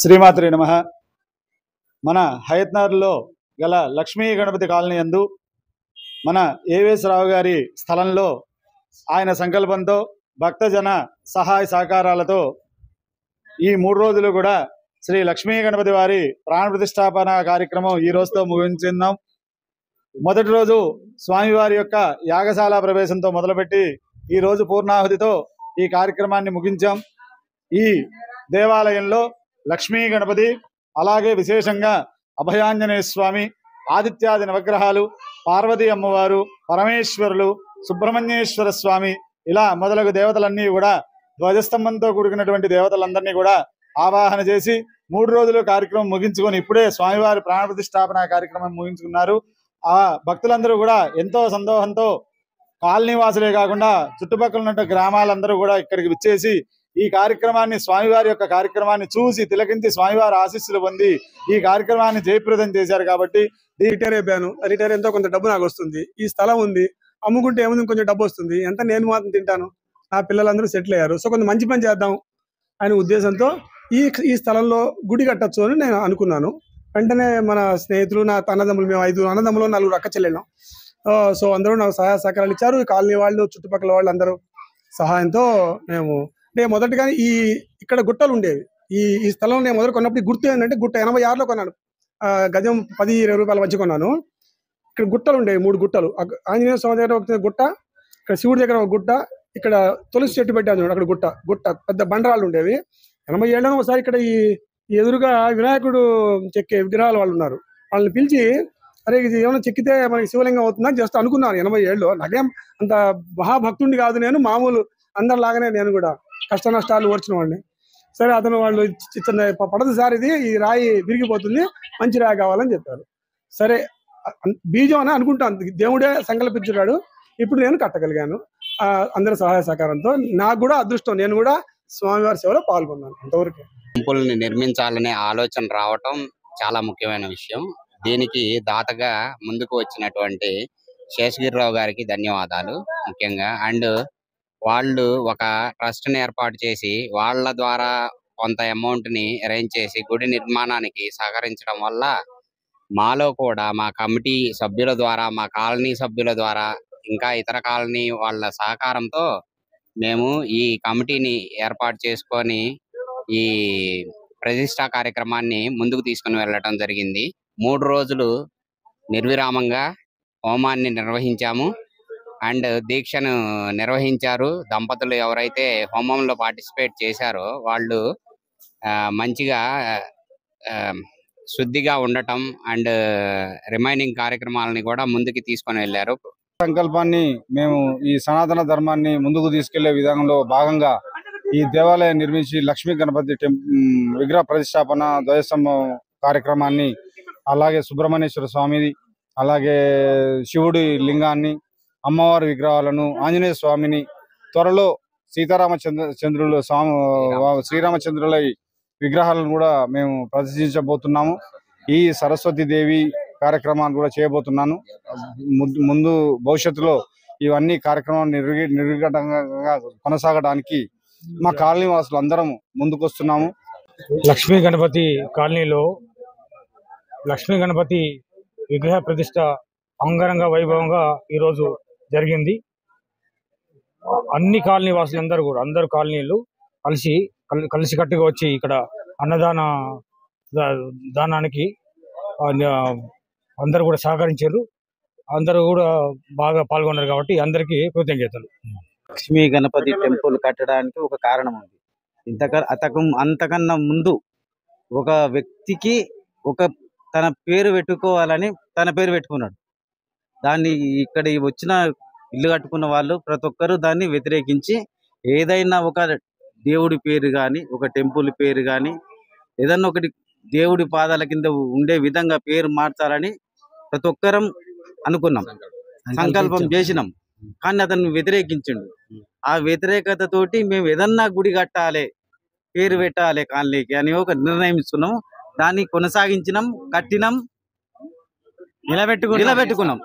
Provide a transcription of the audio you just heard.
శ్రీమాత్రే నమః. మన హయత్నగర్లో గల లక్ష్మీ గణపతి కాలనీ యందు మన ఏవేస్ రావు గారి స్థలంలో ఆయన సంకల్పంతో భక్తజన సహాయ సహకారాలతో ఈ 3 రోజులు కూడా శ్రీ లక్ష్మీ గణపతి వారి ప్రాణ ప్రతిష్టాపన కార్యక్రమం ఈ రోజుతో ముగించున్నాం. మొదటి రోజు స్వామివారి యొక్క యాగశాల ప్రవేశంతో మొదలుపెట్టి ఈ రోజు పూర్ణాహుతితో ఈ కార్యక్రమాన్ని ముగించాం. ఈ దేవాలయంలో లక్ష్మీ గణపతి, అలాగే విశేషంగా అభయాంజనేయ స్వామి, ఆదిత్యాది నవగ్రహాలు, పార్వతీ అమ్మవారు, పరమేశ్వరులు, సుబ్రహ్మణ్యేశ్వర స్వామి, ఇలా మొదలగు దేవతలన్నీ కూడా ధ్వజస్తంభంతో కూడుకున్నటువంటి దేవతలందరినీ కూడా ఆవాహన చేసి 3 రోజులు కార్యక్రమం ముగించుకొని ఇప్పుడే స్వామివారి ప్రాణ ప్రతిష్టాపన కార్యక్రమం ముగించుకున్నారు. ఆ భక్తులందరూ కూడా ఎంతో సంతోషంతో కాలనీ వాసులే కాకుండా చుట్టుపక్కల ఉన్న గ్రామాలందరూ కూడా ఇక్కడికి విచ్చేసి ఈ కార్యక్రమాన్ని, స్వామివారి యొక్క కార్యక్రమాన్ని చూసి తిలకించి స్వామివారి ఆశీస్సులు పొంది ఈ కార్యక్రమాన్ని జయప్రదం చేశారు. కాబట్టి రిటైర్ అయిపోయాను. రిటైర్ ఎంతో కొంత డబ్బు నాకు వస్తుంది. ఈ స్థలం ఉంది, అమ్ముకుంటే ఏముంది, కొంచెం డబ్బు వస్తుంది. ఎంత నేను మాత్రం తింటాను, నా పిల్లలందరూ సెటిల్ అయ్యారు. సో కొంచెం మంచి పని చేద్దాం అనే ఉద్దేశంతో ఈ స్థలంలో గుడి కట్టచ్చు అని నేను అనుకున్నాను. వెంటనే మన స్నేహితులు, నా అన్నదమ్ములు, మేము 5 అన్నదమ్ములు, 4 అక్క చెల్లెళ్ళం. సో అందరూ నాకు సహాయ సహకారాలు ఇచ్చారు. ఈ కాలనీ వాళ్ళు, చుట్టుపక్కల వాళ్ళు అందరూ సహాయంతో మేము అంటే మొదటిగానే ఇక్కడ గుట్టలు ఉండేవి. ఈ స్థలం నేను మొదలు కొన్నప్పుడు గుర్తు ఏంటంటే, గుట్ట 86లో కొన్నాను. గజం 10-20 రూపాయల మధ్య కొన్నాను. ఇక్కడ గుట్టలు ఉండేవి, 3 గుట్టలు. ఆంజనేయ స్వామి దగ్గర ఒక గుట్ట, ఇక్కడ శివుడి దగ్గర ఒక గుట్ట, ఇక్కడ తులసి చెట్టు పెట్టాను అక్కడ గుట్ట పెద్ద బండరాళ్ళు ఉండేవి. 87లో ఒకసారి ఇక్కడ ఈ ఎదురుగా వినాయకుడు చెక్కే విగ్రహాలు వాళ్ళు ఉన్నారు. వాళ్ళని పిలిచి, అరే ఇది ఏమైనా చెక్కితే మనకి శివలింగం అవుతుందని జస్ట్ అనుకున్నాను. 87లో నాకేం అంత మహాభక్తుడిని కాదు, నేను మామూలు అందరిలాగానే నేను కూడా కష్ట నష్టాలు ఓర్చిన వాడిని. సరే అతను వాళ్ళు పడదు సార్, ఇది ఈ రాయి విరిగిపోతుంది, మంచి రాయి కావాలని చెప్పారు. సరే బీజం అని అనుకుంటాను, దేవుడే సంకల్పించాడు. ఇప్పుడు నేను కట్టగలిగాను అందరి సహాయ సహకారంతో. నాకు కూడా అదృష్టం, నేను కూడా స్వామివారి సేవలో పాల్గొన్నాను. అంతవరకు టెంపుల్ని నిర్మించాలనే ఆలోచన రావటం చాలా ముఖ్యమైన విషయం. దీనికి దాతగా ముందుకు వచ్చినటువంటి శేషగిరిరావు గారికి ధన్యవాదాలు ముఖ్యంగా. అండ్ వాళ్ళు ఒక ట్రస్ట్ ని ఏర్పాటు చేసి వాళ్ళ ద్వారా కొంత అమౌంట్ ని అరేంజ్ చేసి గుడి నిర్మాణానికి సహకరించడం వల్ల మాలో కూడా, మా కమిటీ సభ్యుల ద్వారా, మా కాలనీ సభ్యుల ద్వారా, ఇంకా ఇతర కాలనీ వాళ్ళ సహకారంతో మేము ఈ కమిటీని ఏర్పాటు చేసుకొని ఈ ప్రతిష్టా కార్యక్రమాన్ని ముందుకు తీసుకుని వెళ్ళటం జరిగింది. 3 రోజులు నిర్విరామంగా హోమాన్ని నిర్వహించాము అండ్ దీక్షను నిర్వహించారు. దంపతులు ఎవరైతే హోమంలో పార్టిసిపేట్ చేశారో వాళ్ళు మంచిగా శుద్ధిగా ఉండటం అండ్ రిమైనింగ్ కార్యక్రమాలని కూడా ముందుకు తీసుకొని వెళ్ళారు. సంకల్పాన్ని మేము ఈ సనాతన ధర్మాన్ని ముందుకు తీసుకెళ్లే విధానంలో భాగంగా ఈ దేవాలయం నిర్మించి లక్ష్మీ గణపతి విగ్రహ ప్రతిష్టాపన, ధ్వజస్తంభం కార్యక్రమాన్ని, అలాగే సుబ్రహ్మణ్యేశ్వర స్వామిది, అలాగే శివుడి లింగాన్ని, అమ్మవారి విగ్రహాలను, ఆంజనేయ స్వామిని, త్వరలో శ్రీరామచంద్రుల విగ్రహాలను కూడా మేము ప్రదర్శించబోతున్నాము. ఈ సరస్వతి దేవి కార్యక్రమాన్ని కూడా చేయబోతున్నాను. ముందు భవిష్యత్తులో ఇవన్నీ కార్యక్రమాలు నిర్విఘటంగా కొనసాగడానికి మా కాలనీ వాసులు అందరం ముందుకు వస్తున్నాము. లక్ష్మీ గణపతి కాలనీలో లక్ష్మీ గణపతి విగ్రహ ప్రతిష్ట అంగరంగ వైభవంగా ఈరోజు జరిగింది. అన్ని కాలనీ వాసులందరూ కూడా, అందరు కాలనీలు కలిసికట్టుగా వచ్చి ఇక్కడ దానానికి అందరూ కూడా సహకరించారు. అందరూ కూడా బాగా పాల్గొన్నారు కాబట్టి అందరికీ కృతజ్ఞతలు. లక్ష్మీ గణపతి టెంపుల్ కట్టడానికి ఒక కారణం ఉంది. అంతకన్నా ముందు ఒక వ్యక్తికి తన పేరు పెట్టుకోవాలని తన పేరు పెట్టుకున్నాడు. దాన్ని ఇక్కడ వచ్చిన ఇల్లు కట్టుకున్న వాళ్ళు ప్రతి ఒక్కరూ దాన్ని వ్యతిరేకించి, ఏదైనా ఒక దేవుడి పేరు కానీ, ఒక టెంపుల్ పేరు కానీ, ఏదన్నా ఒకటి దేవుడి పాదాల కింద ఉండే విధంగా పేరు మార్చాలని ప్రతి ఒక్కరం అనుకున్నాం, సంకల్పం చేసినాం. కానీ అతన్ని వ్యతిరేకించిండు. ఆ వ్యతిరేకత తోటి మేము ఏదన్నా గుడి కట్టాలి, పేరు పెట్టాలి కాలనీకి అని ఒక నిర్ణయం ఇస్తున్నాం. దాన్ని కొనసాగించినాం, కట్టినాం, నిలబెట్టుకున్నాం.